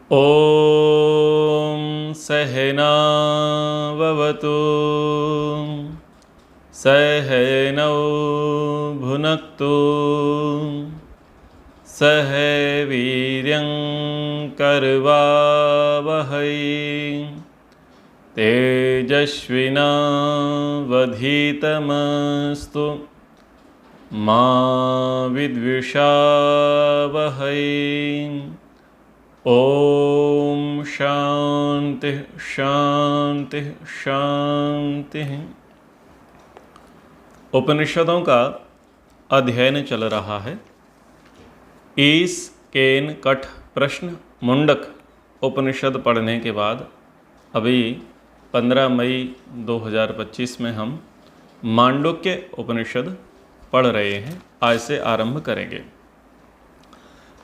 ॐ सहना भवतु सहनौ भुनक्तु सह वीर्यं करवावहै तेजस्विनावधीतमस्तु मा विद्विषावहै। ओम शांति शांति शांति। उपनिषदों का अध्ययन चल रहा है। ईस केन कठ प्रश्न मुंडक उपनिषद पढ़ने के बाद अभी 15 मई 2025 में हम मांडुक्य उपनिषद पढ़ रहे हैं। आज से आरंभ करेंगे।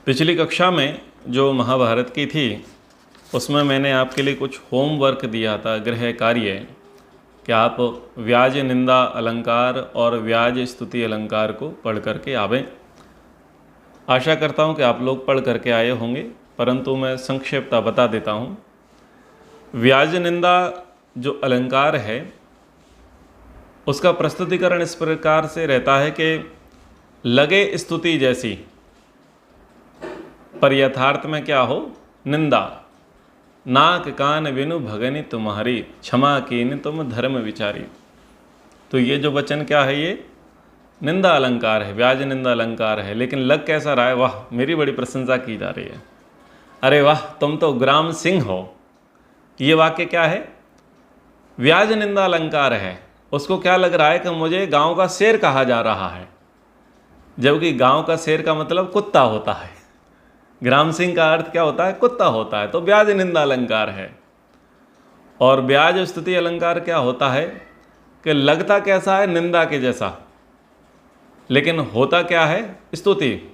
पिछली कक्षा में जो महाभारत की थी उसमें मैंने आपके लिए कुछ होमवर्क दिया था, गृह कार्य, कि आप व्याज निंदा अलंकार और व्याज स्तुति अलंकार को पढ़ करके आवें। आशा करता हूं कि आप लोग पढ़ करके आए होंगे, परंतु मैं संक्षेपता बता देता हूं। व्याज निंदा जो अलंकार है उसका प्रस्तुतिकरण इस प्रकार से रहता है कि लगे स्तुति जैसी, पर यथार्थ में क्या हो, निंदा। नाक कान बिनु भगनी तुम्हारी, क्षमा कीन तुम धर्म विचारी। तो ये जो वचन क्या है, ये निंदा अलंकार है, व्याज निंदा अलंकार है। लेकिन लग कैसा रहा है, वाह मेरी बड़ी प्रशंसा की जा रही है, अरे वाह तुम तो ग्राम सिंह हो। ये वाक्य क्या है, व्याज निंदा अलंकार है। उसको क्या लग रहा है कि मुझे गांव का शेर कहा जा रहा है, जबकि गांव का शेर का मतलब कुत्ता होता है। ग्राम सिंह का अर्थ क्या होता है, कुत्ता होता है। तो ब्याज निंदा अलंकार है। और ब्याज स्तुति अलंकार क्या होता है कि लगता कैसा है, निंदा के जैसा, लेकिन होता क्या है, स्तुति।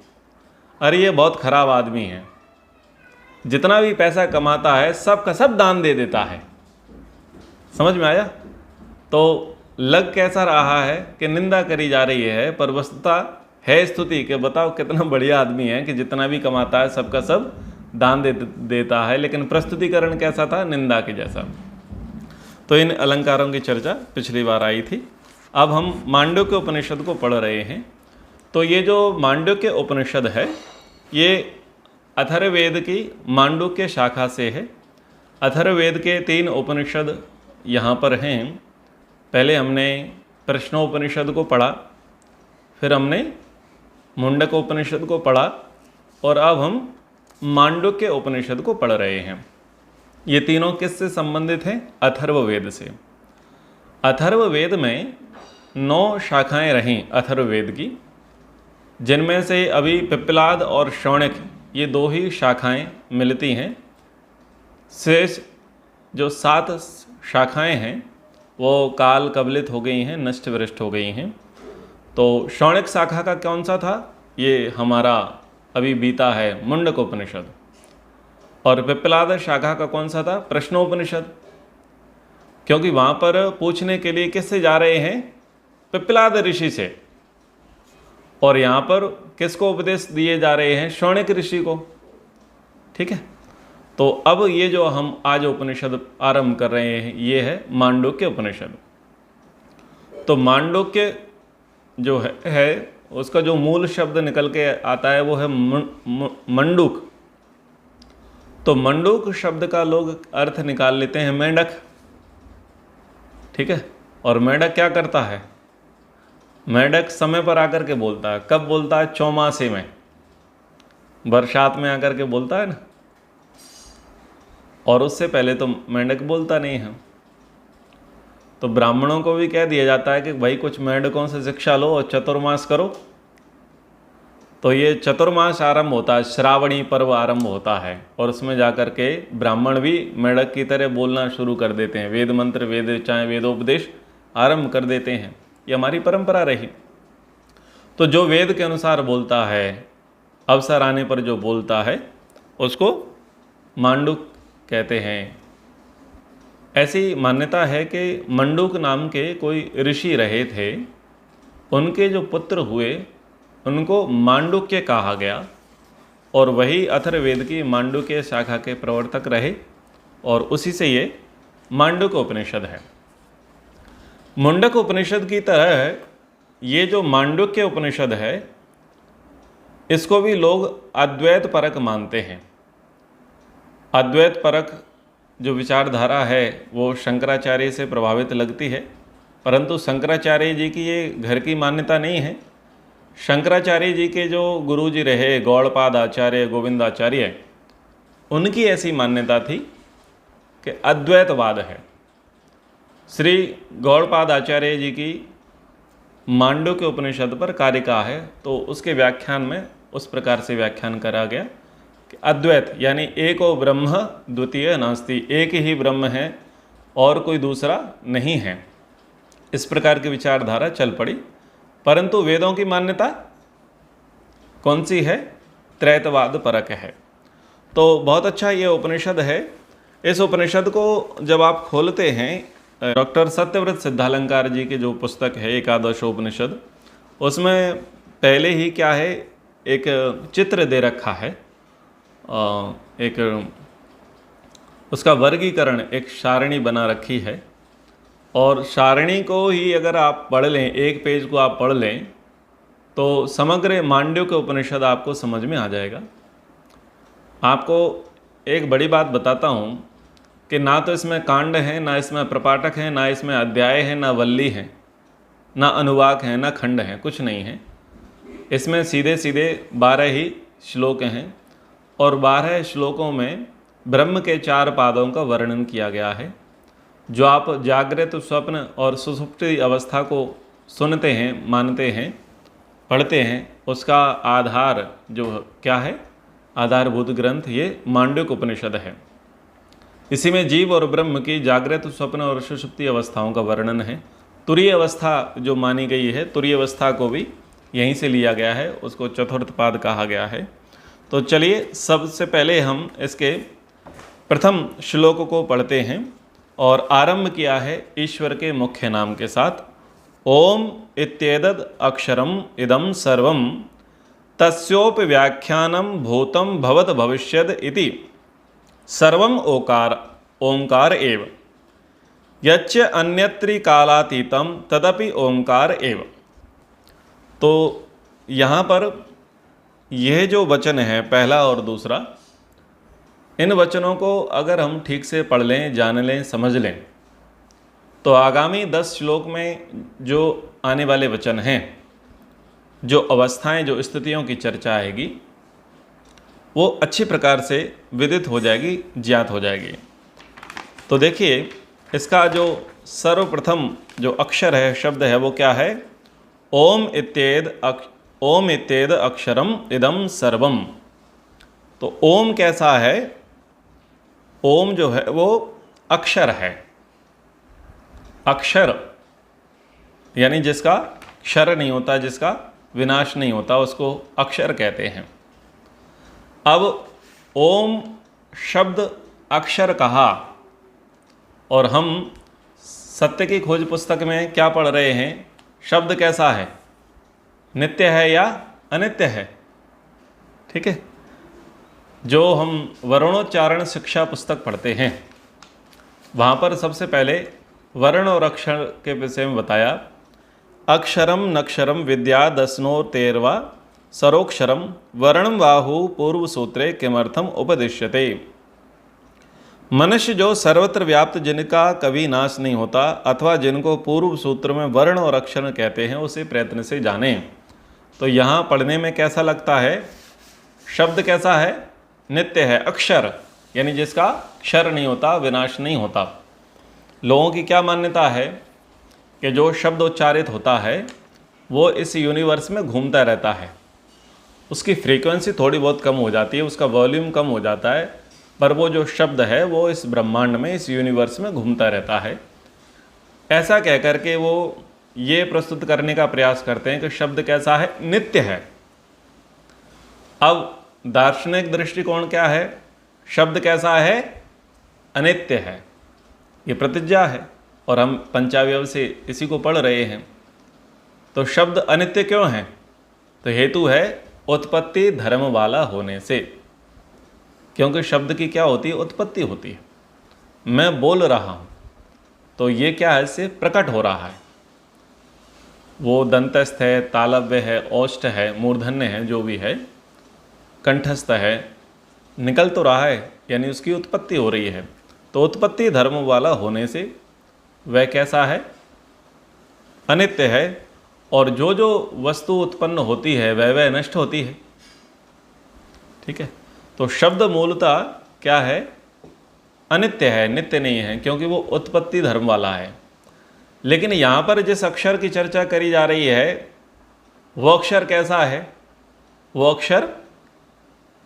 अरे ये बहुत खराब आदमी है, जितना भी पैसा कमाता है सब का सब दान दे देता है। समझ में आया? तो लग कैसा रहा है कि निंदा करी जा रही है, पर वस्तुतः है स्तुति के बताओ कितना बढ़िया आदमी है कि जितना भी कमाता है सबका सब दान देता है। लेकिन प्रस्तुतिकरण कैसा था, निंदा के जैसा। तो इन अलंकारों की चर्चा पिछली बार आई थी। अब हम मांडुक्य उपनिषद को पढ़ रहे हैं। तो ये जो मांडुक्य उपनिषद है ये अथर्ववेद की मांडुक्य शाखा से है। अथर्ववेद के 3 उपनिषद यहाँ पर हैं। पहले हमने प्रश्नोपनिषद को पढ़ा, फिर हमने मुंडक उपनिषद को पढ़ा, और अब हम मांडुक्य उपनिषद को पढ़ रहे हैं। ये तीनों किससे संबंधित हैं, अथर्ववेद से। अथर्ववेद में 9 शाखाएं रहीं अथर्ववेद की, जिनमें से अभी पिप्पलाद और शौनक ये 2 ही शाखाएं मिलती हैं। शेष जो 7 शाखाएं हैं वो काल कबलित हो गई हैं, नष्ट विनष्ट हो गई हैं। तो शौनक शाखा का कौन सा था, ये हमारा अभी बीता है मुंडक उपनिषद। और पिप्पलाद शाखा का कौन सा था, प्रश्नोपनिषद। क्योंकि वहाँ पर पूछने के लिए किससे जा रहे हैं, पिप्पलाद ऋषि से। और यहाँ पर किसको उपदेश दिए जा रहे हैं, शौनक ऋषि को। ठीक है। तो अब ये जो हम आज उपनिषद आरंभ कर रहे हैं ये है मांडुक्य उपनिषद। तो मांडुक्य जो है उसका जो मूल शब्द निकल के आता है वो है मंडूक। तो मंडूक शब्द का लोग अर्थ निकाल लेते हैं मेंढक। ठीक है। और मेंढक क्या करता है, मेंढक समय पर आकर के बोलता है। कब बोलता है, चौमासे में, बरसात में आकर के बोलता है ना। और उससे पहले तो मेंढक बोलता नहीं है। तो ब्राह्मणों को भी कह दिया जाता है कि भाई कुछ मेंढकों से शिक्षा लो और चतुर्मास करो। तो ये चतुर्मास आरंभ होता है, श्रावणी पर्व आरंभ होता है, और उसमें जाकर के ब्राह्मण भी मेंढक की तरह बोलना शुरू कर देते हैं। वेद मंत्र, वेद चाहे वेदोपदेश आरंभ कर देते हैं। ये हमारी परंपरा रही। तो जो वेद के अनुसार बोलता है, अवसर आने पर जो बोलता है, उसको मांडुक कहते हैं। ऐसी मान्यता है कि मंडूक नाम के कोई ऋषि रहे थे, उनके जो पुत्र हुए उनको मांडुक्य कहा गया। और वही अथर्ववेद की मांडुक्य शाखा के प्रवर्तक रहे और उसी से ये मांडुक उपनिषद है। मुंडक उपनिषद की तरह ये जो मांडुक्य उपनिषद है इसको भी लोग अद्वैत परक मानते हैं। अद्वैत परक जो विचारधारा है वो शंकराचार्य से प्रभावित लगती है, परंतु शंकराचार्य जी की ये घर की मान्यता नहीं है। शंकराचार्य जी के जो गुरु जी रहे गौड़पाद आचार्य, गोविंद आचार्य, उनकी ऐसी मान्यता थी कि अद्वैतवाद है। श्री गौड़पाद आचार्य जी की मांडुक्य उपनिषद पर कारिका है, तो उसके व्याख्यान में उस प्रकार से व्याख्यान करा गया कि अद्वैत यानी एको ब्रह्म द्वितीय नास्ति, एक ही ब्रह्म है और कोई दूसरा नहीं है। इस प्रकार की विचारधारा चल पड़ी, परंतु वेदों की मान्यता कौन सी है? त्रैतवाद परक है। तो बहुत अच्छा ये उपनिषद है। इस उपनिषद को जब आप खोलते हैं, डॉक्टर सत्यव्रत सिद्धालंकार जी की जो पुस्तक है एकादशोपनिषद, उसमें पहले ही क्या है, एक चित्र दे रखा है, एक उसका वर्गीकरण, एक सारणी बना रखी है, और सारणी को ही अगर आप पढ़ लें, एक पेज को आप पढ़ लें, तो समग्र मांडुक्य उपनिषद आपको समझ में आ जाएगा। आपको एक बड़ी बात बताता हूँ कि ना तो इसमें कांड है, ना इसमें प्रपाठक है, ना इसमें अध्याय है, ना वल्ली है, ना अनुवाक है, ना खंड है, कुछ नहीं है। इसमें सीधे सीधे 12 ही श्लोक हैं और 12 श्लोकों में ब्रह्म के 4 पादों का वर्णन किया गया है। जो आप जागृत, स्वप्न और सुषुप्ति अवस्था को सुनते हैं, मानते हैं, पढ़ते हैं, उसका आधार जो क्या है, आधारभूत ग्रंथ ये मांडुक्य उपनिषद है। इसी में जीव और ब्रह्म की जागृत, स्वप्न और सुषुप्ति अवस्थाओं का वर्णन है। तुरीय अवस्था जो मानी गई है, तुरीय अवस्था को भी यहीं से लिया गया है, उसको चतुर्थ पाद कहा गया है। तो चलिए सबसे पहले हम इसके प्रथम श्लोक को पढ़ते हैं और आरंभ किया है ईश्वर के मुख्य नाम के साथ। ओम इत्येतद् अक्षरम इदं सर्वं तस्योपि व्याख्यानं भूतं भवत भविष्यद् इति सर्वं ओंकार एव यच्च अन्यत्री कालातीतं तदपि ओंकार एव। तो यहाँ पर यह जो वचन है पहला और दूसरा, इन वचनों को अगर हम ठीक से पढ़ लें, जान लें, समझ लें, तो आगामी 10 श्लोक में जो आने वाले वचन हैं, जो अवस्थाएं, जो स्थितियों की चर्चा आएगी, वो अच्छी प्रकार से विदित हो जाएगी, ज्ञात हो जाएगी। तो देखिए इसका जो सर्वप्रथम जो अक्षर है, शब्द है, वो क्या है? ओम इत्येद अक्षरम इदं सर्वम। तो ओम कैसा है? ओम जो है वो अक्षर है। अक्षर यानी जिसका क्षर नहीं होता, जिसका विनाश नहीं होता, उसको अक्षर कहते हैं। अब ओम शब्द अक्षर कहा, और हम सत्य की खोज पुस्तक में क्या पढ़ रहे हैं? शब्द कैसा है? नित्य है या अनित्य है? ठीक है। जो हम वर्णोच्चारण शिक्षा पुस्तक पढ़ते हैं, वहाँ पर सबसे पहले वर्ण और अक्षर के विषय में बताया। अक्षरम नक्षरम विद्या दशनो 13वां सरोक्षरम वर्णम बाहु पूर्व सूत्रे किमर्थम उपदिश्यते। मनुष्य जो सर्वत्र व्याप्त, जिनका कभी नाश नहीं होता, अथवा जिनको पूर्व सूत्र में वर्ण और अक्षर कहते हैं, उसे प्रयत्न से जाने। तो यहाँ पढ़ने में कैसा लगता है? शब्द कैसा है? नित्य है। अक्षर यानी जिसका क्षर नहीं होता, विनाश नहीं होता। लोगों की क्या मान्यता है कि जो शब्द उच्चारित होता है वो इस यूनिवर्स में घूमता रहता है। उसकी फ्रीक्वेंसी थोड़ी बहुत कम हो जाती है, उसका वॉल्यूम कम हो जाता है, पर वो जो शब्द है वो इस ब्रह्मांड में, इस यूनिवर्स में घूमता रहता है। ऐसा कह कर के वो ये प्रस्तुत करने का प्रयास करते हैं कि शब्द कैसा है? नित्य है। अब दार्शनिक दृष्टिकोण क्या है? शब्द कैसा है? अनित्य है। ये प्रतिज्ञा है और हम पंचावयव से इसी को पढ़ रहे हैं। तो शब्द अनित्य क्यों है? तो हेतु है उत्पत्ति धर्म वाला होने से। क्योंकि शब्द की क्या होती है? उत्पत्ति होती है। मैं बोल रहा हूँ तो ये क्या है? इससे प्रकट हो रहा है। वो दंतस्थ है, तालव्य है, औष्ठ है, मूर्धन्य है, जो भी है, कंठस्थ है, निकल तो रहा है, यानी उसकी उत्पत्ति हो रही है। तो उत्पत्ति धर्म वाला होने से वह कैसा है? अनित्य है। और जो जो वस्तु उत्पन्न होती है वह नष्ट होती है। ठीक है। तो शब्द मूलतः क्या है? अनित्य है, नित्य नहीं है, क्योंकि वो उत्पत्ति धर्म वाला है। लेकिन यहाँ पर जिस अक्षर की चर्चा करी जा रही है वो अक्षर कैसा है? वो अक्षर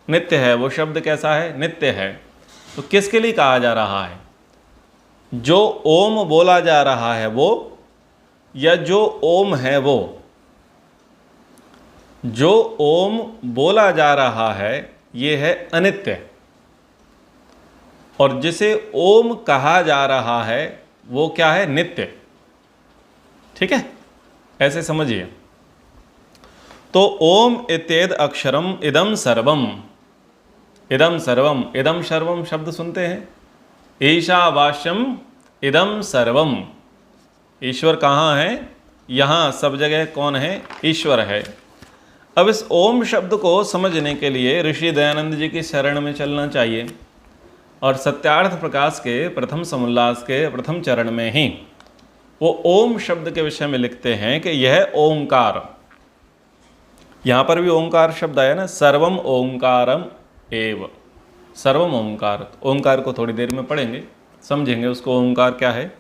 नित्य है। वो शब्द कैसा है? नित्य है। तो किसके लिए कहा जा रहा है? जो ओम बोला जा रहा है वो, या जो ओम है वो? जो ओम बोला जा रहा है ये है अनित्य, और जिसे ओम कहा जा रहा है वो क्या है? नित्य। ठीक है, ऐसे समझिए। तो ओम इत्येद अक्षरम इदम सर्वम, इदम सर्वम, इदम सर्वम शब्द सुनते हैं। ईशावास्यम इदम सर्वम, ईश्वर कहाँ है? यहाँ सब जगह कौन है? ईश्वर है। अब इस ओम शब्द को समझने के लिए ऋषि दयानंद जी की शरण में चलना चाहिए। और सत्यार्थ प्रकाश के प्रथम समोल्लास के प्रथम चरण में ही वो ओम शब्द के विषय में लिखते हैं कि यह ओंकार, यहाँ पर भी ओंकार शब्द आया ना, सर्वम ओंकारम एव, सर्वम ओंकार। ओंकार को थोड़ी देर में पढ़ेंगे, समझेंगे उसको ओंकार क्या है।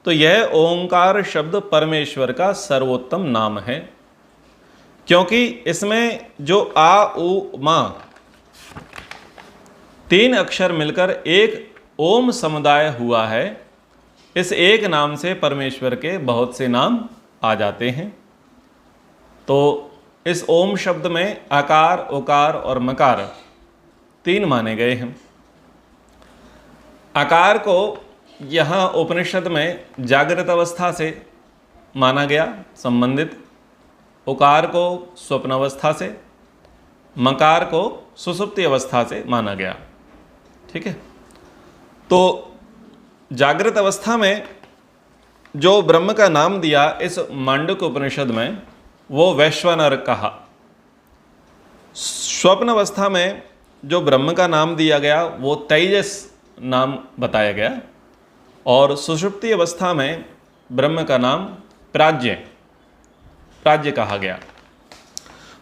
तो यह ओंकार शब्द परमेश्वर का सर्वोत्तम नाम है, क्योंकि इसमें जो आ उ मा तीन अक्षर मिलकर एक ओम समुदाय हुआ है। इस एक नाम से परमेश्वर के बहुत से नाम आ जाते हैं। तो इस ओम शब्द में आकार, उकार और मकार तीन माने गए हैं। आकार को यहाँ उपनिषद में जागृत अवस्था से माना गया, संबंधित। उकार को स्वप्न अवस्था से, मकार को सुषुप्ति अवस्था से माना गया। ठीक है। तो जागृत अवस्था में जो ब्रह्म का नाम दिया इस मांडुक्य उपनिषद में वो वैश्वानर कहा। स्वप्न अवस्था में जो ब्रह्म का नाम दिया गया वो तेजस नाम बताया गया, और सुषुप्ति अवस्था में ब्रह्म का नाम प्राज्ञ, प्राज्ञ कहा गया।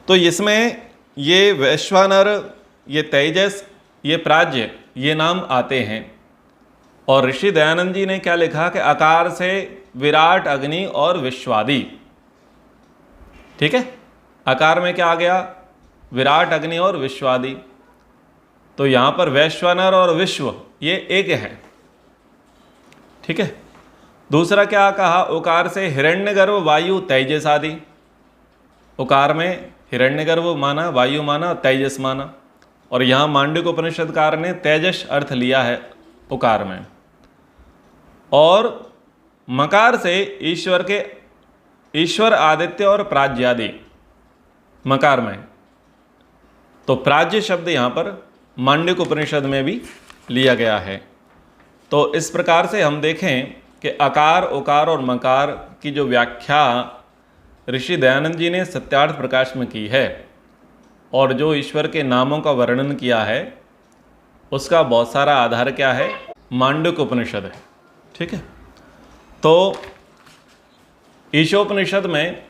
तो इसमें ये वैश्वानर, ये तेजस, ये प्राज्ञ, ये नाम आते हैं। और ऋषि दयानंद जी ने क्या लिखा कि आकार से विराट, अग्नि और विश्वादि। ठीक है, आकार में क्या आ गया? विराट, अग्नि और विश्वादि। तो यहाँ पर वैश्वानर और विश्व ये एक है। ठीक है। दूसरा क्या कहा? उकार से हिरण्यगर्भ, वायु, तेजस आदि। उकार में हिरण्यगर्भ माना, वायु माना, तेजस माना। और यहाँ मांडुक्य उपनिषदकार ने तेजस अर्थ लिया है उकार में। और मकार से ईश्वर, आदित्य और प्राज्ञ आदि मकार में। तो प्राज्ञ शब्द यहाँ पर मांडुक्य उपनिषद में भी लिया गया है। तो इस प्रकार से हम देखें कि आकार, उकार और मकार की जो व्याख्या ऋषि दयानंद जी ने सत्यार्थ प्रकाश में की है, और जो ईश्वर के नामों का वर्णन किया है, उसका बहुत सारा आधार क्या है? मांडुक्य उपनिषद है। ठीक है। तो ईशोपनिषद में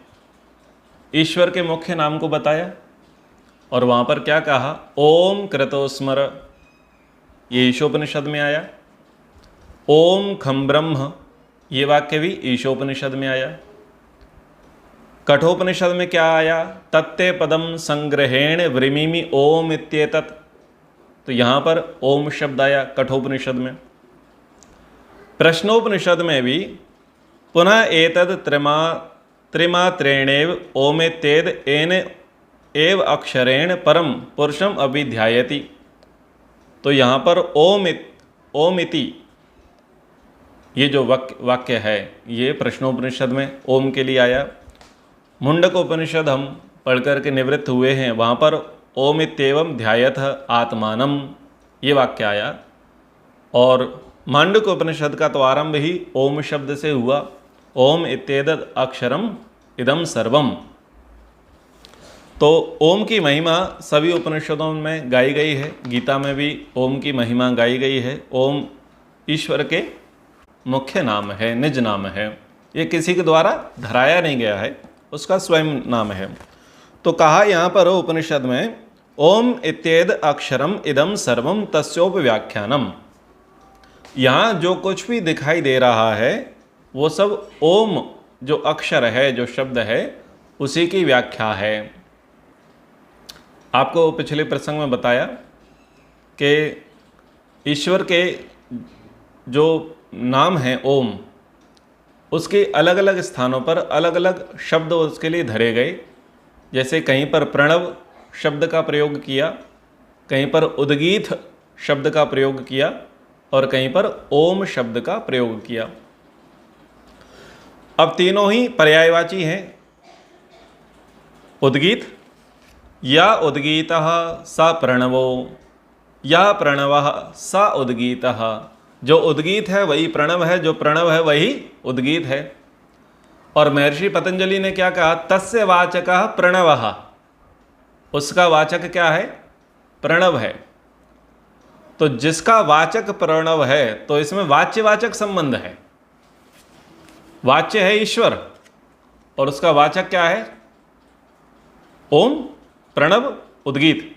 ईश्वर के मुख्य नाम को बताया, और वहाँ पर क्या कहा? ओम क्रतोस्मर, ये ईशोपनिषद में आया। ओम खम ब्रह्म, ये वाक्य भी ईशोपनिषद में आया। कठोपनिषद में क्या आया? तत्ते पदम संग्रहेण व्रिमीमि ओम इत्येतत्। तो यहाँ पर ओम शब्द आया कठोपनिषद में। प्रश्नोपनिषद में भी पुनः एतद त्रिमात्रेणेव ओमेत्येद एन एव अक्षरेण परम पुरुषम अभिध्यायति। तो यहाँ पर ओमिति ये जो वाक्य है ये प्रश्नोपनिषद में ओम के लिए आया। मुंडक उपनिषद हम पढ़ करके निवृत्त हुए हैं, वहाँ पर ओम इत्येवं ध्यायथ आत्मानम ये वाक्य आया। और मांडुक्य उपनिषद का तो आरंभ ही ओम शब्द से हुआ। ओम इत्येतद् अक्षरम इदम सर्वम। तो ओम की महिमा सभी उपनिषदों में गाई गई है, गीता में भी ओम की महिमा गाई गई है। ओम ईश्वर के मुख्य नाम है, निज नाम है, ये किसी के द्वारा धराया नहीं गया है, उसका स्वयं नाम है। तो कहा यहाँ पर उपनिषद में ओम इत्येद अक्षरम इदम सर्वम तस्योपव्याख्यानम। यहाँ जो कुछ भी दिखाई दे रहा है वो सब ओम जो अक्षर है, जो शब्द है, उसी की व्याख्या है। आपको पिछले प्रसंग में बताया कि ईश्वर के जो नाम हैं ओम, उसके अलग अलग स्थानों पर अलग अलग शब्द उसके लिए धरे गए। जैसे कहीं पर प्रणव शब्द का प्रयोग किया, कहीं पर उद्गीत शब्द का प्रयोग किया और कहीं पर ओम शब्द का प्रयोग किया। अब तीनों ही पर्यायवाची हैं। उद्गीत या उद्गीतः स प्रणवो, या प्रणवः स उद्गीतः। जो उद्गीत है वही प्रणव है, जो प्रणव है वही उद्गीत है। और महर्षि पतंजलि ने क्या कहा? तस्य वाचकः प्रणवः, उसका वाचक क्या है? प्रणव है। तो जिसका वाचक प्रणव है तो इसमें वाच्य वाचक संबंध है। वाच्य है ईश्वर और उसका वाचक क्या है? ओम, प्रणव, उद्गीत।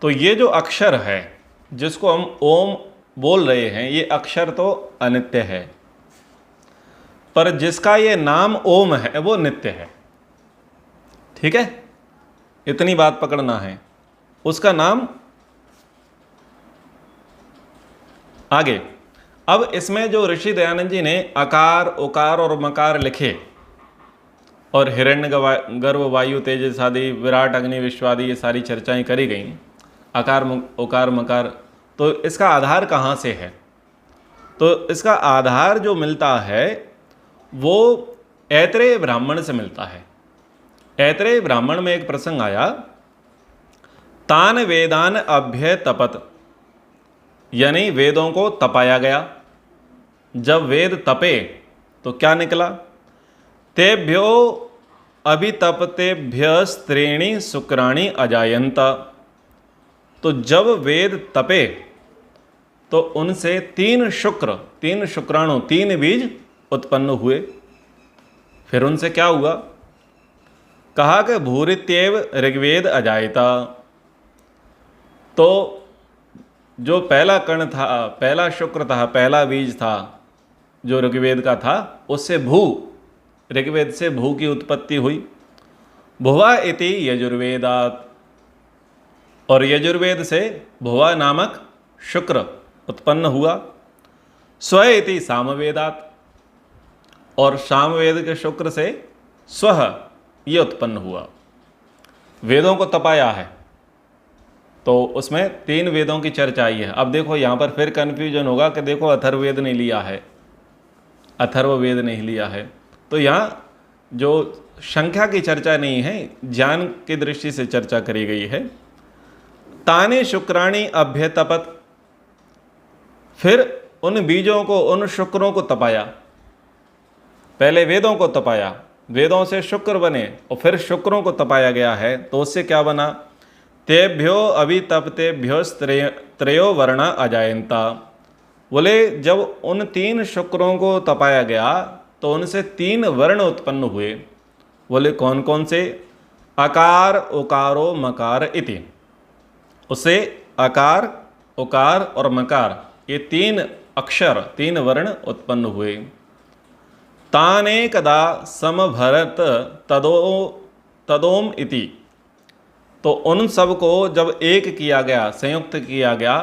तो ये जो अक्षर है जिसको हम ओम बोल रहे हैं, ये अक्षर तो अनित्य है, पर जिसका ये नाम ओम है वो नित्य है। ठीक है, इतनी बात पकड़ना है। उसका नाम आगे। अब इसमें जो ऋषि दयानंद जी ने अकार, उकार और मकार लिखे और हिरण्य गर्भ, वायु, तेजस आदि, विराट, अग्नि, विश्वादि, ये सारी चर्चाएं करी गई, अकार, उकार, मकार, तो इसका आधार कहाँ से है? तो इसका आधार जो मिलता है वो ऐत्रेय ब्राह्मण से मिलता है। ऐत्रेय ब्राह्मण में एक प्रसंग आया, तान वेदान अभ्य तपत, यानी वेदों को तपाया गया। जब वेद तपे तो क्या निकला? तेभ्यो अभितपतेभ्यस्त्रीणि शुक्राणि अजायन्त। तो जब वेद तपे तो उनसे तीन शुक्राणु, तीन बीज उत्पन्न हुए। फिर उनसे क्या हुआ? कहा कि भूरित्येव ऋग्वेद अजायता। तो जो पहला कण था, पहला शुक्र था, पहला बीज था जो ऋग्वेद का था, उससे ऋग्वेद से भू की उत्पत्ति हुई। भुवा इति यजुर्वेदात, और यजुर्वेद से भुवा नामक शुक्र उत्पन्न हुआ। स्व इति सामवेदात, और सामवेद के शुक्र से स्व ये उत्पन्न हुआ। वेदों को तपाया है तो उसमें तीन वेदों की चर्चा आई है। अब देखो यहाँ पर फिर कन्फ्यूजन होगा कि देखो अथर्ववेद नहीं लिया है, अथर्ववेद नहीं लिया है। तो यहाँ जो संख्या की चर्चा नहीं है, ज्ञान की दृष्टि से चर्चा करी गई है। ताने शुक्राणि अभ्यतपत, फिर उन बीजों को, उन शुक्रों को तपाया। पहले वेदों को तपाया, वेदों से शुक्र बने और फिर शुक्रों को तपाया गया है। तो उससे क्या बना? तेभ्यो अभितपतेभ्यो त्रयो वर्णा अजायन्ता। बोले जब उन तीन शुक्रों को तपाया गया तो उनसे तीन वर्ण उत्पन्न हुए। बोले कौन कौन से? अकार, उकारो, मकार इति। उससे अकार, उकार और मकार, ये तीन अक्षर, तीन वर्ण उत्पन्न हुए। तानेकदा समभरत तदोम इति। तो उन सब को जब एक किया गया, संयुक्त किया गया,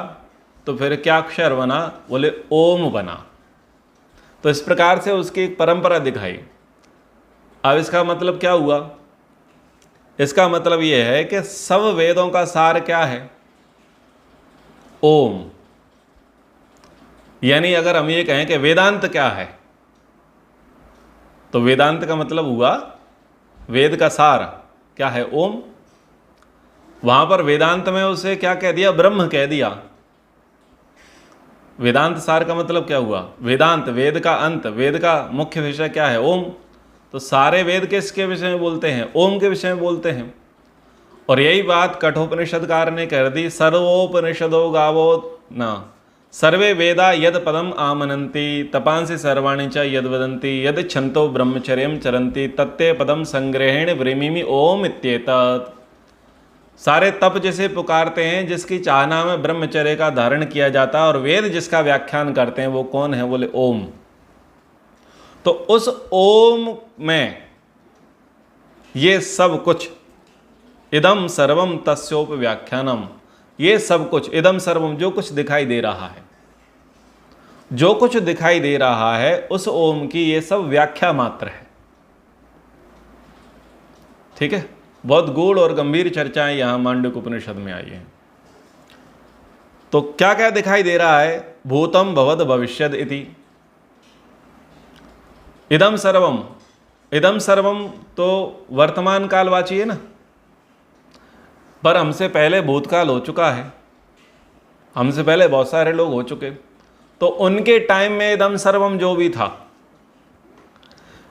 तो फिर क्या अक्षर बना? बोले ओम बना। तो इस प्रकार से उसकी एक परंपरा दिखाई। अब इसका मतलब क्या हुआ? इसका मतलब यह है कि सब वेदों का सार क्या है? ओम। यानी अगर हम ये कहें कि वेदांत क्या है, तो वेदांत का मतलब हुआ वेद का सार क्या है? ओम। वहां पर वेदांत में उसे क्या कह दिया? ब्रह्म कह दिया। वेदांत सार का मतलब क्या हुआ? वेदांत, वेद का अंत, वेद का मुख्य विषय क्या है? ओम। तो सारे वेद किसके विषय में बोलते हैं? ओम के विषय में बोलते हैं। और यही बात कठोपनिषदकार ने कर दी, सर्वोपनिषदो गावो न सर्वे वेदा यद पदम आमनन्ति तपांसि सर्वाणि च यद वदन्ति यद छन्तो ब्रह्मचर्यं चरन्ति तत्ते पदम संग्रहेण व्रीमिमि ओम इत्येतत्। सारे तप जिसे पुकारते हैं, जिसकी चाहना में ब्रह्मचर्य का धारण किया जाता है, और वेद जिसका व्याख्यान करते हैं, वो कौन है? बोले ओम। तो उस ओम में ये सब कुछ, इदम सर्वम तस्योप व्याख्यानम, ये सब कुछ, इदम सर्वम, जो कुछ दिखाई दे रहा है, जो कुछ दिखाई दे रहा है उस ओम की ये सब व्याख्या मात्र है। ठीक है, बहुत गूढ़ और गंभीर चर्चाएं यहां मांडुक्य उपनिषद में आई हैं। तो क्या क्या दिखाई दे रहा है? भूतम भवद भविष्यद इति। इदम सर्वम, इदम सर्वम तो वर्तमान कालवाची है ना, पर हमसे पहले भूतकाल हो चुका है, हमसे पहले बहुत सारे लोग हो चुके, तो उनके टाइम में इदम सर्वम जो भी था,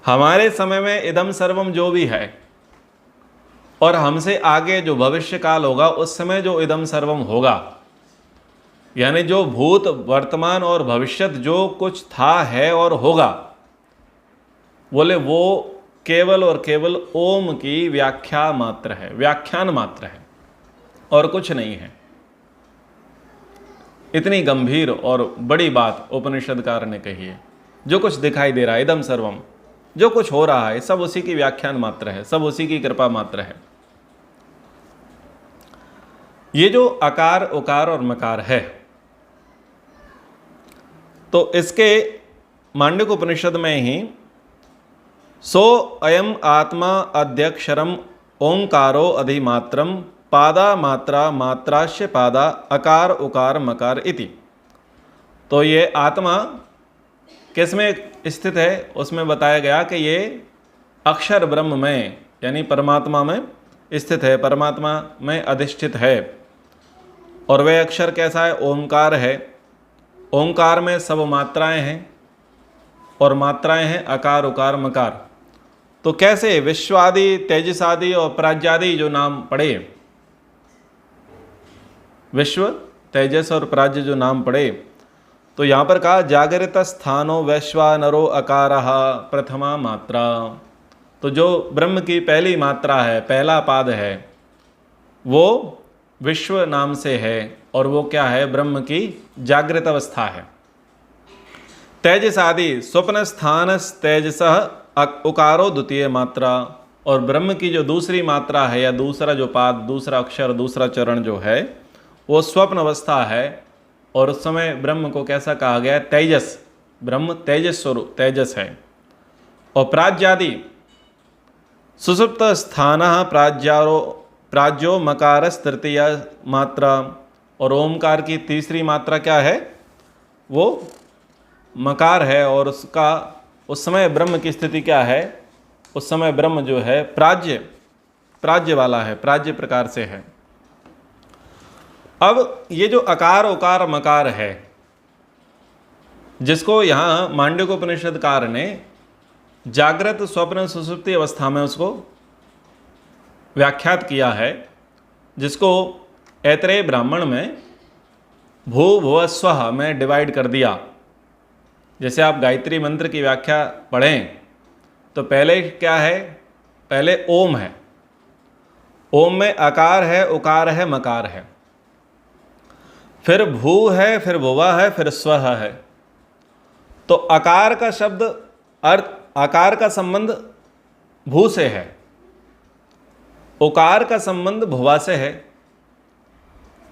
हमारे समय में इदम सर्वम जो भी है, और हमसे आगे जो भविष्य काल होगा उस समय जो इदम सर्वम होगा, यानी जो भूत, वर्तमान और भविष्यत जो कुछ था, है और होगा, बोले वो केवल और केवल ओम की व्याख्या मात्र है, व्याख्यान मात्र है, और कुछ नहीं है। इतनी गंभीर और बड़ी बात उपनिषदकार ने कही है। जो कुछ दिखाई दे रहा है, इदम सर्वम, जो कुछ हो रहा है, सब उसी की व्याख्यान मात्र है, सब उसी की कृपा मात्र है। ये जो अकार, उकार और मकार है, तो इसके मांडुक्य उपनिषद में ही सो अयम आत्मा अध्यक्षरम ओंकारो अधिमात्रम पादा मात्रा मात्राश्य पादा अकार उकार मकार इति। तो ये आत्मा किस में स्थित है? उसमें बताया गया कि ये अक्षर ब्रह्म में, यानी परमात्मा में स्थित है, परमात्मा में अधिष्ठित है। और वह अक्षर कैसा है? ओंकार है। ओंकार में सब मात्राएं हैं, और मात्राएं हैं अकार उकार मकार। तो कैसे? विश्वादि, तेजसादि और प्राज्यादि जो नाम पड़े, विश्व, तेजस और प्राज्य जो नाम पड़े, तो यहाँ पर कहा जागृत स्थानो वैश्वानरो अकारः प्रथमा मात्रा। तो जो ब्रह्म की पहली मात्रा है, पहला पाद है, वो विश्व नाम से है, और वो क्या है? ब्रह्म की जागृत अवस्था है। तेजसादि स्वप्न स्थान तेजसः उकारो द्वितीय मात्रा। और ब्रह्म की जो दूसरी मात्रा है, या दूसरा जो पाद, दूसरा अक्षर, दूसरा चरण जो है, वो स्वप्न अवस्था है। और उस समय ब्रह्म को कैसा कहा गया? तेजस। ब्रह्म तेजस स्वरूप, तेजस है। और प्राज्यादि सुसुप्त स्थान प्राज्यो मकारस तृतीय मात्रा। और ओमकार की तीसरी मात्रा क्या है? वो मकार है। और उसका उस समय ब्रह्म की स्थिति क्या है? उस समय ब्रह्म जो है प्राज्य वाला है, प्राज्य प्रकार से है। अब ये जो अकार उकार मकार है, जिसको यहाँ मांडुक्य उपनिषदकार ने जागृत स्वप्न सुषुप्ति अवस्था में उसको व्याख्यात किया है, जिसको ऐतरेय ब्राह्मण में भू भुव स्वः में डिवाइड कर दिया। जैसे आप गायत्री मंत्र की व्याख्या पढ़ें तो पहले क्या है? पहले ओम है, ओम में अकार है, उकार है, मकार है, फिर भू है, फिर भुवा है, फिर स्वः है। तो अकार का शब्द अर्थ, आकार का संबंध भू से है, उकार का संबंध भुवा से है,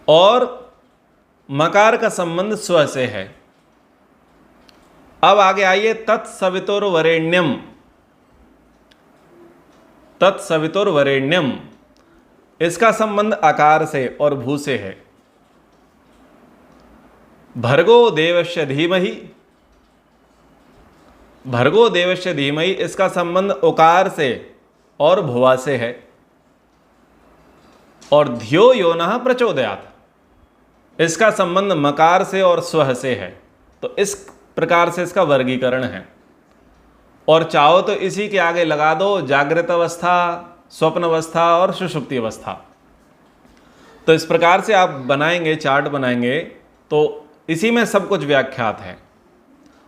और मकार का संबंध स्व से है। अब आगे आइए, तत्सवितुर्वरेण्यम। तत्सवितुर्वरेण्यम, इसका संबंध आकार से और भू से है। भर्गो देवस्य धीमहि, भर्गो देवस्य धीमहि, इसका संबंध उकार से और भुवा से है। और धियो योनः प्रचोदयात्, इसका संबंध मकार से और स्वह से है। तो इस प्रकार से इसका वर्गीकरण है। और चाहो तो इसी के आगे लगा दो जागृत अवस्था, स्वप्न अवस्था और सुषुप्ति अवस्था। तो इस प्रकार से आप बनाएंगे, चार्ट बनाएंगे, तो इसी में सब कुछ व्याख्यात है।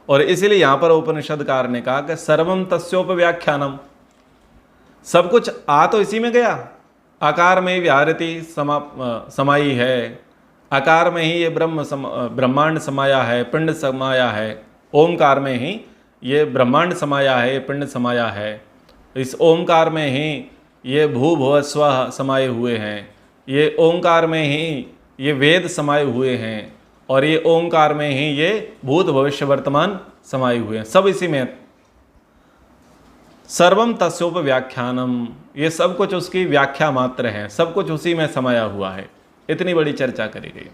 और इसीलिए यहां पर उपनिषदकार ने कहा कि सर्वम तस्योपव्याख्यानम, सब कुछ आ तो इसी में गया। आकार में ही विहारति समाई है, आकार में ही ये ब्रह्मांड समाया है, पिंड समाया है। ओमकार में ही ये ब्रह्मांड समाया है, ये पिंड समाया है। इस ओमकार में ही ये भू भुव स्व समाये हुए हैं, ये ओमकार में ही ये वेद समाये हुए हैं, और ये ओमकार में ही ये भूत भविष्य वर्तमान समाये हुए हैं। सब इसी में। सर्वम तस्योपव्याख्यानम, ये सब कुछ उसकी व्याख्या मात्र है, सब कुछ उसी में समाया हुआ है। इतनी बड़ी चर्चा करी गई।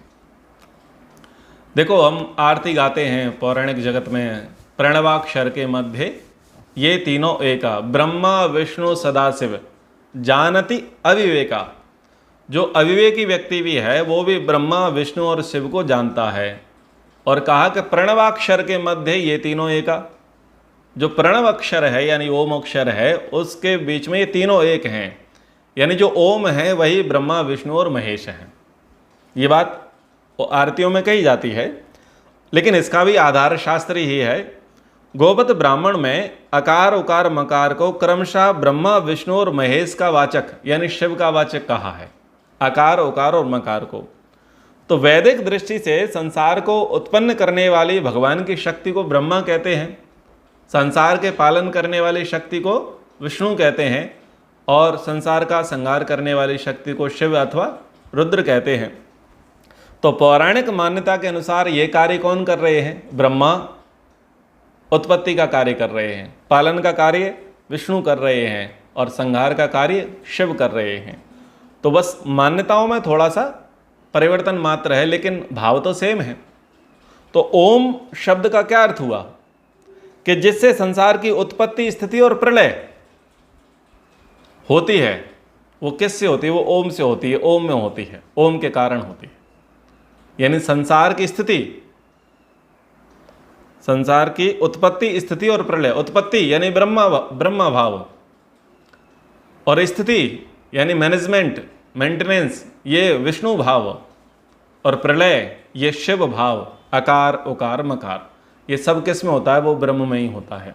देखो, हम आरती गाते हैं पौराणिक जगत में, प्रणवाक्षर के मध्य ये तीनों एका, ब्रह्मा विष्णु सदाशिव जानति अविवेका। जो अविवेकी व्यक्ति भी है वो भी ब्रह्मा विष्णु और शिव को जानता है। और कहा कि प्रणवाक्षर के मध्य ये तीनों एका, जो प्रणव अक्षर है यानी ओम अक्षर है, उसके बीच में ये तीनों एक हैं। यानी जो ओम है वही ब्रह्मा विष्णु और महेश हैं। ये बात आरतियों में कही जाती है, लेकिन इसका भी आधार शास्त्र ही है। गोपत ब्राह्मण में अकार उकार मकार को क्रमशः ब्रह्मा विष्णु और महेश का वाचक यानी शिव का वाचक कहा है, अकार उकार और मकार को। तो वैदिक दृष्टि से संसार को उत्पन्न करने वाली भगवान की शक्ति को ब्रह्मा कहते हैं, संसार के पालन करने वाली शक्ति को विष्णु कहते हैं, और संसार का संहार करने वाली शक्ति को शिव अथवा रुद्र कहते हैं। तो पौराणिक मान्यता के अनुसार ये कार्य कौन कर रहे हैं? ब्रह्मा उत्पत्ति का कार्य कर रहे हैं, पालन का कार्य विष्णु कर रहे हैं, और संहार का कार्य शिव कर रहे हैं। तो बस मान्यताओं में थोड़ा सा परिवर्तन मात्र है, लेकिन भाव तो सेम है। तो ओम शब्द का क्या अर्थ हुआ कि जिससे संसार की उत्पत्ति स्थिति और प्रलय होती है, वो किससे होती है? वो ओम से होती है, ओम में होती है, ओम के कारण होती है। यानी संसार की स्थिति, संसार की उत्पत्ति स्थिति और प्रलय, उत्पत्ति यानी ब्रह्मा भाव, और स्थिति यानी मैनेजमेंट मेंटेनेंस ये विष्णु भाव, और प्रलय ये शिव भाव, अकार उकार मकार, ये सब किस में होता है? वो ब्रह्म में ही होता है।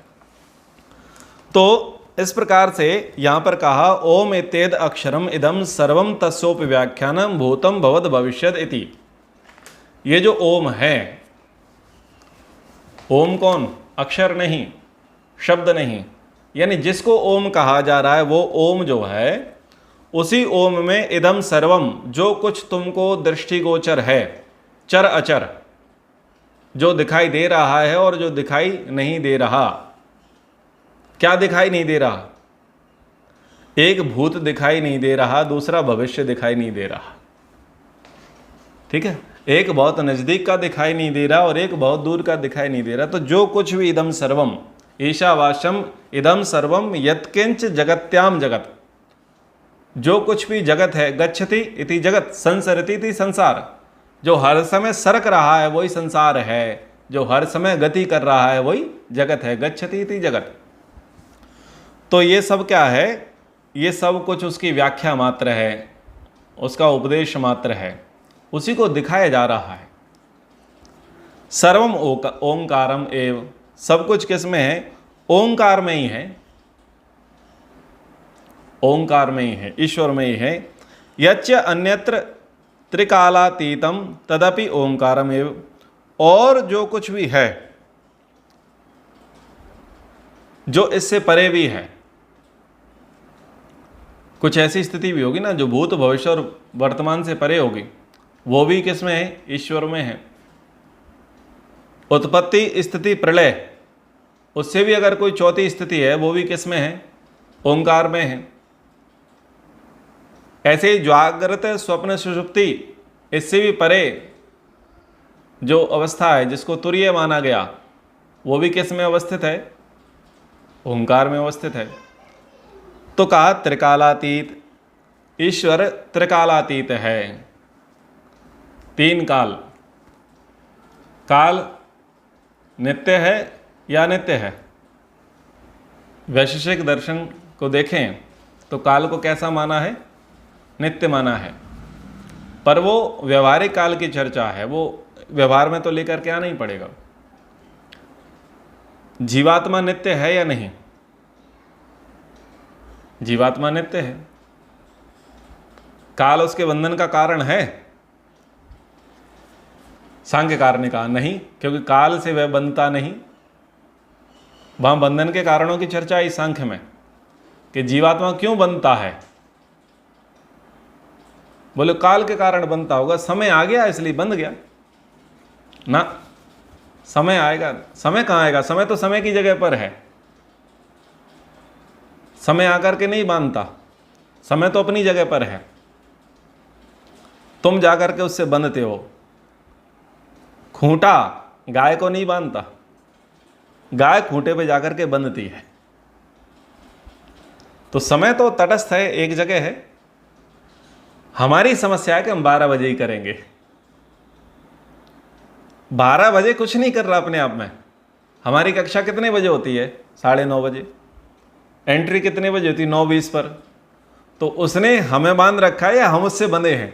तो इस प्रकार से यहां पर कहा ओम इत्येद अक्षरम इदम सर्वम तस्योपि व्याख्यानम भूतम भवद भविष्यद इति। ये जो ओम है, ओम कौन? अक्षर नहीं, शब्द नहीं, यानी जिसको ओम कहा जा रहा है वो ओम जो है, उसी ओम में इदम सर्वम, जो कुछ तुमको दृष्टिगोचर है, चर अचर, जो दिखाई दे रहा है और जो दिखाई नहीं दे रहा। क्या दिखाई नहीं दे रहा? एक भूत दिखाई नहीं दे रहा, दूसरा भविष्य दिखाई नहीं दे रहा, ठीक है? एक बहुत नजदीक का दिखाई नहीं दे रहा और एक बहुत दूर का दिखाई नहीं दे रहा। तो जो कुछ भी इदम सर्वम, ईशावास्यम इदम सर्वम यत्किंच जगत्याम जगत, जो कुछ भी जगत है, गच्छति इति जगत, संसरति इति संसार, जो हर समय सरक रहा है वही संसार है, जो हर समय गति कर रहा है वही जगत है, गच्छति इति जगत। तो ये सब क्या है? ये सब कुछ उसकी व्याख्या मात्र है, उसका उपदेश मात्र है, उसी को दिखाया जा रहा है। सर्वम ओंकारम एव, सब कुछ किस में है? ओंकार में ही है, ओंकार में ही है, ईश्वर में ही है। यच्च अन्यत्र त्रिकालातीतम तदपि ओंकारम एव, और जो कुछ भी है जो इससे परे भी है, कुछ ऐसी स्थिति भी होगी ना जो भूत भविष्य और वर्तमान से परे होगी, वो भी किस में है? ईश्वर में है। उत्पत्ति स्थिति प्रलय, उससे भी अगर कोई चौथी स्थिति है वो भी किस में है? ओंकार में है। ऐसे ही जागृत स्वप्न सुषुप्ति, इससे भी परे जो अवस्था है जिसको तुरीय माना गया, वो भी किस में अवस्थित है? ओंकार में अवस्थित है। तो कहा त्रिकालातीत, ईश्वर त्रिकालातीत है। तीन काल, काल नित्य है या अनित्य है? वैशेषिक दर्शन को देखें तो काल को कैसा माना है? नित्य माना है। पर वो व्यवहारिक काल की चर्चा है, वो व्यवहार में तो लेकर के आना ही पड़ेगा। जीवात्मा नित्य है या नहीं? जीवात्मा नित्य है। काल उसके बंधन का कारण है? सांख्यकार ने कहा नहीं, क्योंकि काल से वह बनता नहीं। वहां बंधन के कारणों की चर्चा आई सांख्य में कि जीवात्मा क्यों बनता है। बोले काल के कारण बनता होगा, समय आ गया इसलिए बंध गया ना। समय आएगा, समय कहाँ आएगा? समय तो समय की जगह पर है। समय आकर के नहीं बांधता, समय तो अपनी जगह पर है। तुम जाकर के उससे बंधते हो। खूंटा गाय को नहीं बांधता, गाय खूंटे पे जाकर के बंधती है। तो समय तो तटस्थ है, एक जगह है। हमारी समस्या है कि हम 12 बजे ही करेंगे। 12 बजे कुछ नहीं कर रहा अपने आप में। हमारी कक्षा कितने बजे होती है? 9:30 बजे। एंट्री कितने बजे होती है? 9:20 पर। तो उसने हमें बांध रखा है या हम उससे बंधे हैं?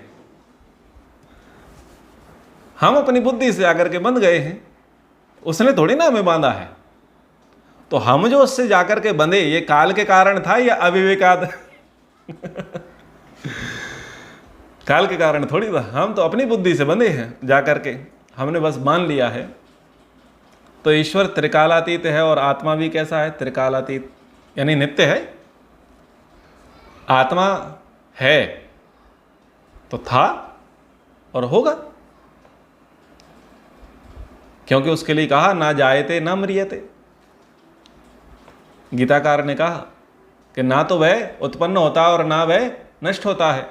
हम अपनी बुद्धि से आकर के बंध गए हैं, उसने थोड़ी ना हमें बांधा है। तो हम जो उससे जाकर के बंधे, ये काल के कारण था या अविवेकाद? काल के कारण थोड़ी था, हम तो अपनी बुद्धि से बंधे हैं, जाकर के हमने बस मान लिया है। तो ईश्वर त्रिकालातीत है और आत्मा भी कैसा है? त्रिकालातीत, यानी नित्य है। आत्मा है तो था और होगा, क्योंकि उसके लिए कहा ना जायते ना मरियते। गीताकार ने कहा कि ना तो वह उत्पन्न होता और ना वह नष्ट होता है।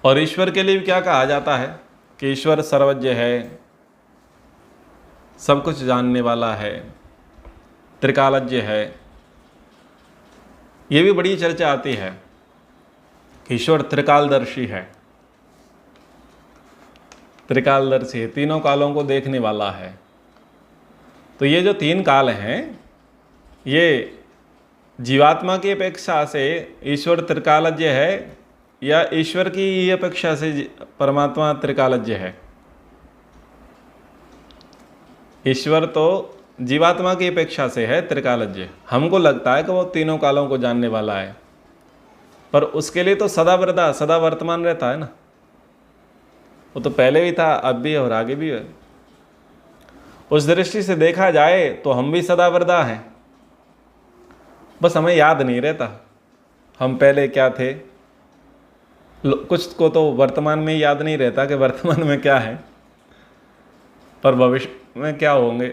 और ईश्वर के लिए भी क्या कहा जाता है कि ईश्वर सर्वज्ञ है, सब कुछ जानने वाला है, त्रिकालज्ञ है। ये भी बड़ी चर्चा आती है कि ईश्वर त्रिकालदर्शी है। त्रिकालदर्शी है, तीनों कालों को देखने वाला है। तो ये जो तीन काल हैं, ये जीवात्मा की अपेक्षा से ईश्वर त्रिकालज्ञ है या ईश्वर की अपेक्षा से परमात्मा त्रिकालज्ञ है? ईश्वर तो जीवात्मा की अपेक्षा से है त्रिकालज्ञ। हमको लगता है कि वो तीनों कालों को जानने वाला है, पर उसके लिए तो सदा वरदा, सदा वर्तमान रहता है ना। वो तो पहले भी था, अब भी है और आगे भी है। उस दृष्टि से देखा जाए तो हम भी सदा वरदा हैं, बस हमें याद नहीं रहता हम पहले क्या थे। कुछ को तो वर्तमान में याद नहीं रहता कि वर्तमान में क्या है, पर भविष्य में क्या होंगे।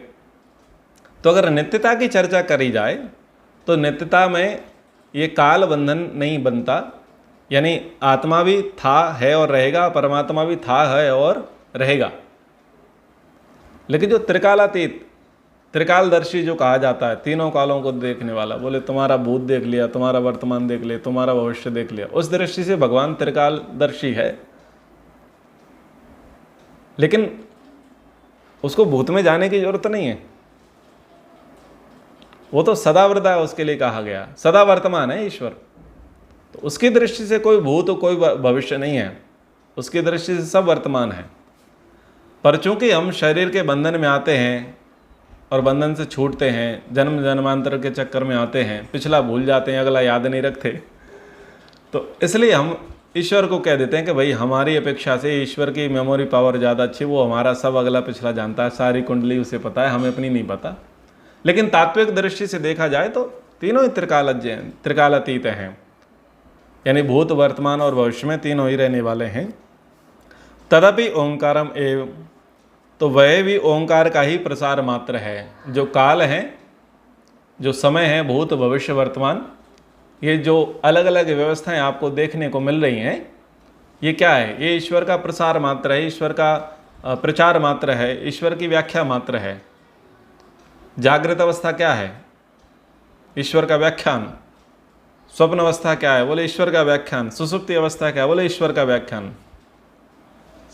तो अगर नित्यता की चर्चा करी जाए तो नित्यता में ये काल बंधन नहीं बनता, यानी आत्मा भी था, है और रहेगा, परमात्मा भी था, है और रहेगा। लेकिन जो त्रिकालातीत, त्रिकालदर्शी जो कहा जाता है, तीनों कालों को देखने वाला, बोले तुम्हारा भूत देख लिया, तुम्हारा वर्तमान देख लिया, तुम्हारा भविष्य देख लिया, उस दृष्टि से भगवान त्रिकालदर्शी है। लेकिन उसको भूत में जाने की जरूरत नहीं है, वो तो सदा वरदा है, उसके लिए कहा गया सदा वर्तमान है ईश्वर। तो उसकी दृष्टि से कोई भूत कोई भविष्य नहीं है, उसकी दृष्टि से सब वर्तमान है। पर चूंकि हम शरीर के बंधन में आते हैं और बंधन से छूटते हैं, जन्म जन्मांतर के चक्कर में आते हैं, पिछला भूल जाते हैं, अगला याद नहीं रखते, तो इसलिए हम ईश्वर को कह देते हैं कि भाई हमारी अपेक्षा से ईश्वर की मेमोरी पावर ज़्यादा अच्छी, वो हमारा सब अगला पिछला जानता है, सारी कुंडली उसे पता है, हमें अपनी नहीं पता। लेकिन तात्विक दृष्टि से देखा जाए तो तीनों ही त्रिकालज्ञ हैं, त्रिकालातीत हैं, यानी भूत वर्तमान और भविष्य में तीनों ही रहने वाले हैं। तदपि ओंकारम एव, तो वह भी ओंकार का ही प्रसार मात्र है। जो काल है, जो समय है, भूत भविष्य वर्तमान, ये जो अलग अलग व्यवस्थाएं आपको देखने को मिल रही हैं, ये क्या है? ये ईश्वर का प्रसार मात्र है, ईश्वर का प्रचार मात्र है, ईश्वर की व्याख्या मात्र है। जागृत अवस्था क्या है? ईश्वर का व्याख्यान। स्वप्न अवस्था क्या है? बोले ईश्वर का व्याख्यान। सुसुप्ति अवस्था क्या है? बोले ईश्वर का व्याख्यान।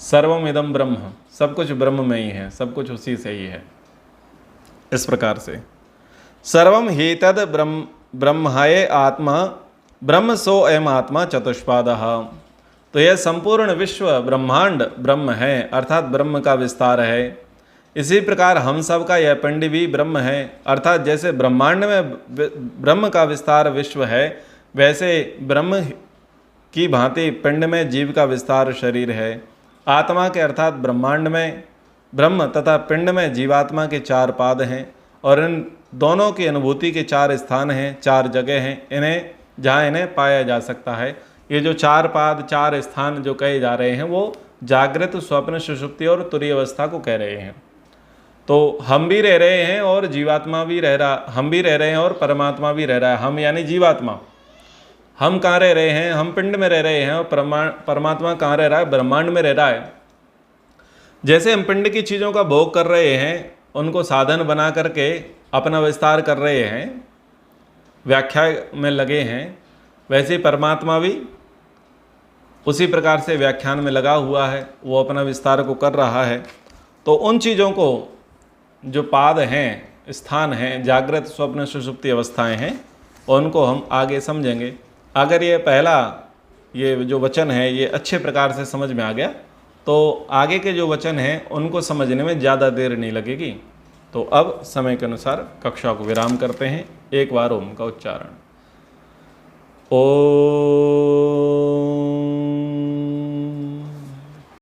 सर्वम इदम ब्रह्म, सब कुछ ब्रह्म में ही है, सब कुछ उसी से ही है। इस प्रकार से सर्वम हेतद ब्रह्मये आत्मा ब्रह्म सो एम आत्मा चतुष्पादः। तो यह संपूर्ण विश्व ब्रह्मांड ब्रह्म है, अर्थात ब्रह्म का विस्तार है। इसी प्रकार हम सब का यह पिंड भी ब्रह्म है, अर्थात जैसे ब्रह्मांड में ब्रह्म का विस्तार विश्व है, वैसे ब्रह्म की भांति पिंड में जीव का विस्तार शरीर है। आत्मा के अर्थात ब्रह्मांड में ब्रह्म तथा पिंड में जीवात्मा के 4 पाद हैं, और इन दोनों की अनुभूति के 4 स्थान हैं, 4 जगह हैं इन्हें, जहाँ इन्हें पाया जा सकता है। ये जो 4 पाद 4 स्थान जो कहे जा रहे हैं वो जागृत, स्वप्न, सुषुप्ति और तुरीय अवस्था को कह रहे हैं। तो हम भी रह रहे हैं और जीवात्मा भी रह रहा, हम भी रह रहे हैं और परमात्मा भी रह रहा है। हम यानी जीवात्मा, हम कहाँ रह रहे हैं? हम पिंड में रह रहे हैं, और परमात्मा कहाँ रह रहा है? ब्रह्मांड में रह रहा है। जैसे हम पिंड की चीज़ों का भोग कर रहे हैं, उनको साधन बना करके अपना विस्तार कर रहे हैं, व्याख्या में लगे हैं, वैसे ही परमात्मा भी उसी प्रकार से व्याख्यान में लगा हुआ है, वो अपना विस्तार को कर रहा है। तो उन चीज़ों को जो पाद हैं, स्थान हैं, जागृत, स्वप्न, सुषुप्ति अवस्थाएं हैं, उनको हम आगे समझेंगे। अगर ये पहला ये जो वचन है ये अच्छे प्रकार से समझ में आ गया तो आगे के जो वचन हैं उनको समझने में ज़्यादा देर नहीं लगेगी। तो अब समय के अनुसार कक्षा को विराम करते हैं। 1 बार ओम का उच्चारण। ओ